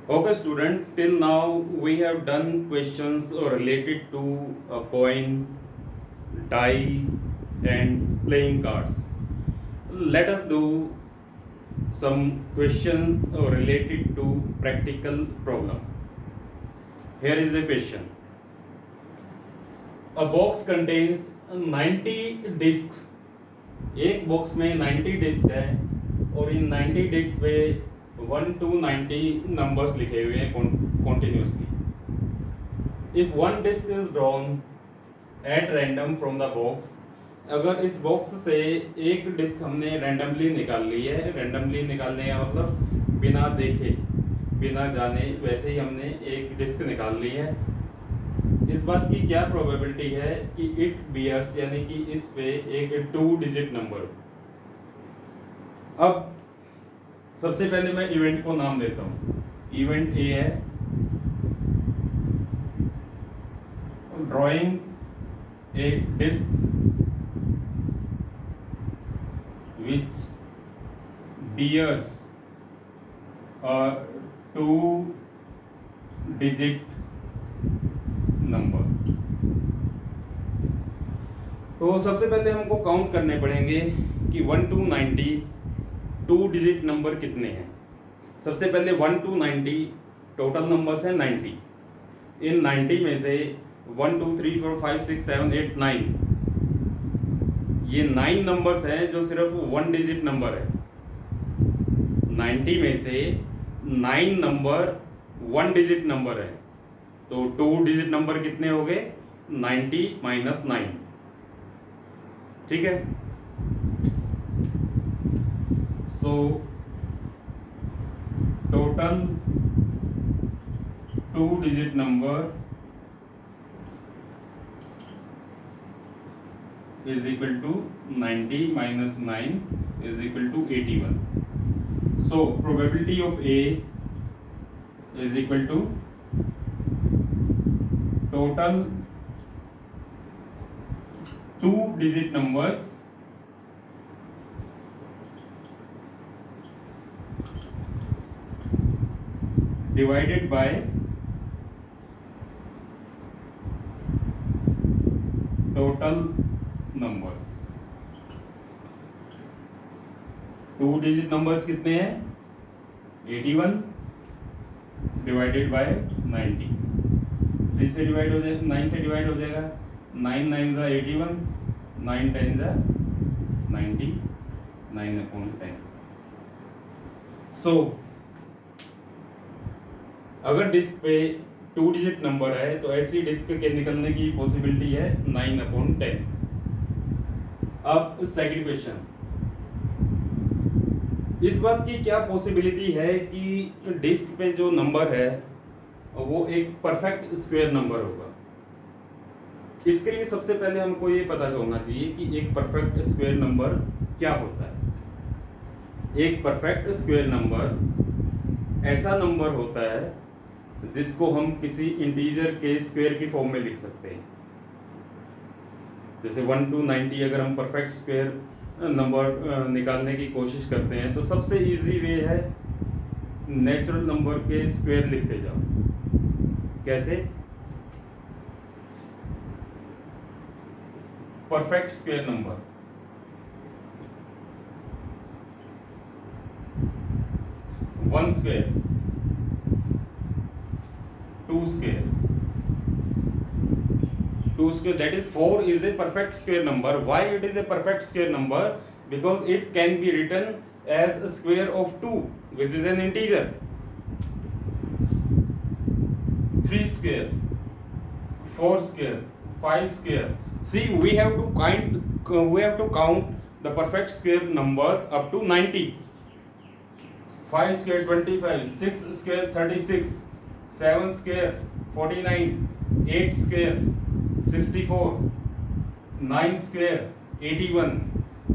Okay, student, till now we have done questions related to a coin, die, and playing cards. Let us do some questions related to practical problem. Here is a question. A box contains 90 discs. एक box में 90 disc है और इन 90 disc पे 1 to 90 numbers लिखे हुए हैं continuously. If one disc is drawn at random from the box, अगर इस बॉक्स से एक डिस्क हमने रैंडमली निकाल ली है, रैंडमली निकालने का मतलब बिना देखे बिना जाने वैसे ही हमने एक डिस्क निकाल ली है, इस बात की क्या प्रोबेबिलिटी है कि इट बियर्स यानी कि इस पे एक 2 डिजिट नंबर. अब सबसे पहले मैं इवेंट को नाम देता हूं. इवेंट ए है drawing a disc which bears a 2 digit number. तो सबसे पहले हमको काउंट करने पड़ेंगे कि 1 to 90 2 डिजिट नंबर कितने हैं. सबसे पहले 1 to 90 टोटल नंबर्स हैं 90. इन 90 में से 1 2 3 4 5 6 7 8 9 ये 9 नंबर्स हैं जो सिर्फ 1 डिजिट नंबर है. 90 में से 9 नंबर 1 डिजिट नंबर है, तो 2 डिजिट नंबर कितने हो गए 90 माइनस 9. ठीक है. So total 2 digit number is equal to 90 minus 9 is equal to 81. So probability of A is equal to total 2 digit numbers divided by total numbers. 2 digit numbers कितने हैं 81 divided by 90. 3 से divide हो जाएगा 9 से divide हो जाएगा 9 9 जा 81 9 10 जा 90 9/10. सो अगर डिस्क पे 2 डिजिट नंबर है तो ऐसी डिस्क के निकलने की पॉसिबिलिटी है 9/10. अब सेकंड क्वेश्चन, इस बात की क्या पॉसिबिलिटी है कि डिस्क पे जो नंबर है वो एक परफेक्ट स्क्वायर नंबर होगा. इसके लिए सबसे पहले हमको ये पता होना चाहिए कि एक परफेक्ट स्क्वायर नंबर क्या होता है. एक परफेक्ट स्क्वायर नंबर ऐसा नंबर होता है जिसको हम किसी इंटीजर के स्क्वायर की फॉर्म में लिख सकते हैं. जैसे 1 to 90 अगर हम परफेक्ट स्क्वायर नंबर निकालने की कोशिश करते हैं तो सबसे इजी वे है नेचुरल नंबर के स्क्वायर लिखते जाओ. कैसे? Perfect square number 1 square 2 square 2 square, that is 4 is a perfect square number. Why it is a perfect square number? Because it can be written as a square of 2, which is an integer. 3 square 4 square 5 square. See, we have to count the perfect square numbers up to 90. 5 square 25, 6 square 36, 7 square 49, 8 square 64, 9 square 81.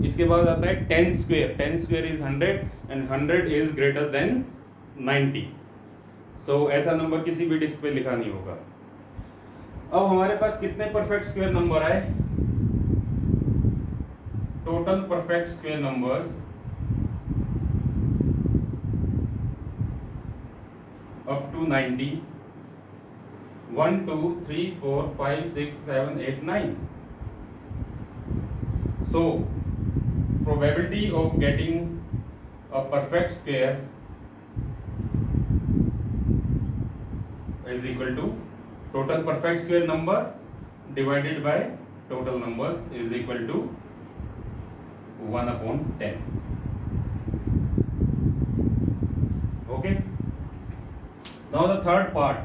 इसके बाद आता है 10 square. 10 square is 100 and 100 is greater than 90. सो ऐसा number किसी भी disc पे लिखा नहीं होगा. अब हमारे पास कितने परफेक्ट स्क्वायर नंबर आए? Total perfect square numbers up to 90. 1 2 3 4 5 6 7 8 9. So probability of getting a perfect square is equal to total perfect square number divided by total numbers is equal to 1/10. Okay. Now the third part.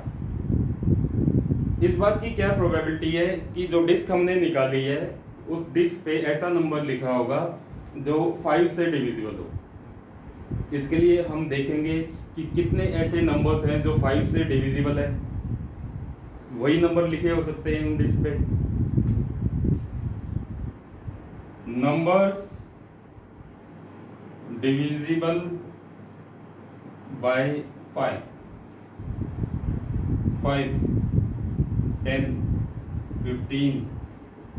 इस बात की क्या probability है कि जो disc हमने निकाली है उस डिस्क पे ऐसा नंबर लिखा होगा जो 5 से डिविजिबल हो। इसके लिए हम देखेंगे कि कितने ऐसे नंबर्स हैं जो 5 से डिविजिबल है। वही नंबर लिखे हो सकते हैं डिस्क पे। Numbers divisible by 5 10 15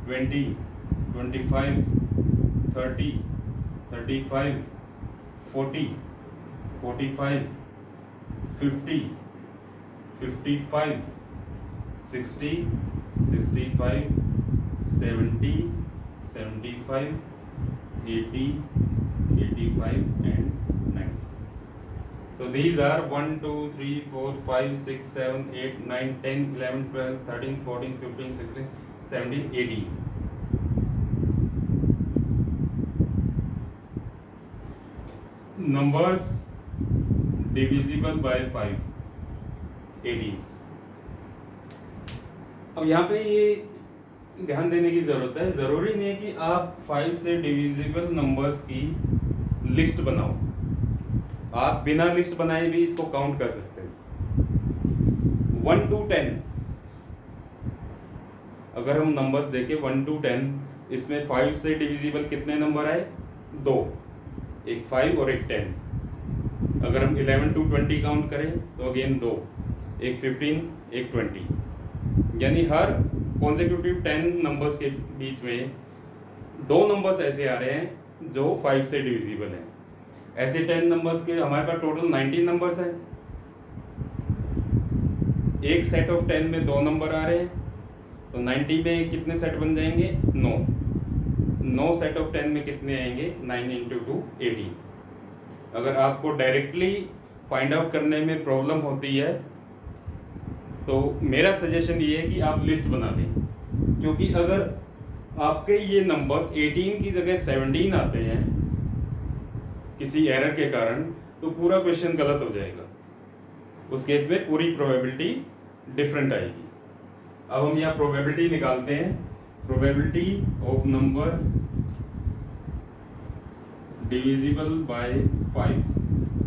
20 25 30 35 40 45 50 55 60 65 70 75 80 85 and 90. So these are 1 2 3 4 5 6 7 8 9 10 11 12 13 14 15 16 17 18. Numbers divisible by 5 18. अब यहाँ पे ये ध्यान देने की ज़रूरत है, ज़रूरी नहीं है कि आप 5 से डिविजिबल नंबर्स की लिस्ट बनाओ। आप बिना लिस्ट बनाए भी इसको काउंट कर सकते हैं। 1 to 10 अगर हम नंबर्स देखें 1 to 10, इसमें 5 से डिविजिबल कितने नंबर आए? 2, एक 5 और एक 10। अगर हम 11 to 20 काउंट करें तो अगेन 2, एक 15 एक 20। यानी हर कॉन्सेक्यूटिव 10 नंबर्स के बीच में 2 नंबर्स ऐसे आ रहे हैं जो 5 से डिविजिबल हैं। ऐसे 10 नंबर्स के हमारे पास टोटल 90 नंबर्स हैं। एक सेट ऑफ 10 में 2 नंबर आ रहे हैं तो 90 में कितने सेट बन जाएंगे? 9 सेट ऑफ 10 में कितने आएंगे? 9 × 2 18। अगर आपको डायरेक्टली फाइंड आउट करने में प्रॉब्लम होती है तो मेरा सजेशन ये है कि आप लिस्ट बना दें, क्योंकि अगर आपके ये नंबर्स 18 की जगह 17 आते हैं किसी एरर के कारण तो पूरा क्वेश्चन गलत हो जाएगा। उस केस में पूरी प्रोबेबिलिटी डिफरेंट आएगी। अब हम यहाँ प्रोबेबिलिटी निकालते हैं। Probability of number divisible by 5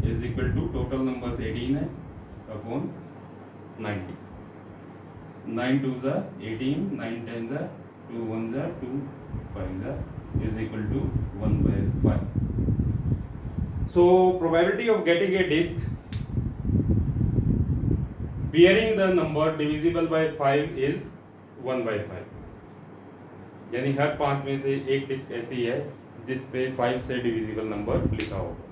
is equal to total numbers 18 है upon 90। 9 2s are 18, 9 10s are 2 1s are 2 5s are is equal to 1/5. So probability of getting a disk bearing the number divisible by 5 is 1/5. यानी हर 5 में से एक disc ऐसी है जिस पे 5 से डिविजिबल नंबर लिखा होगा।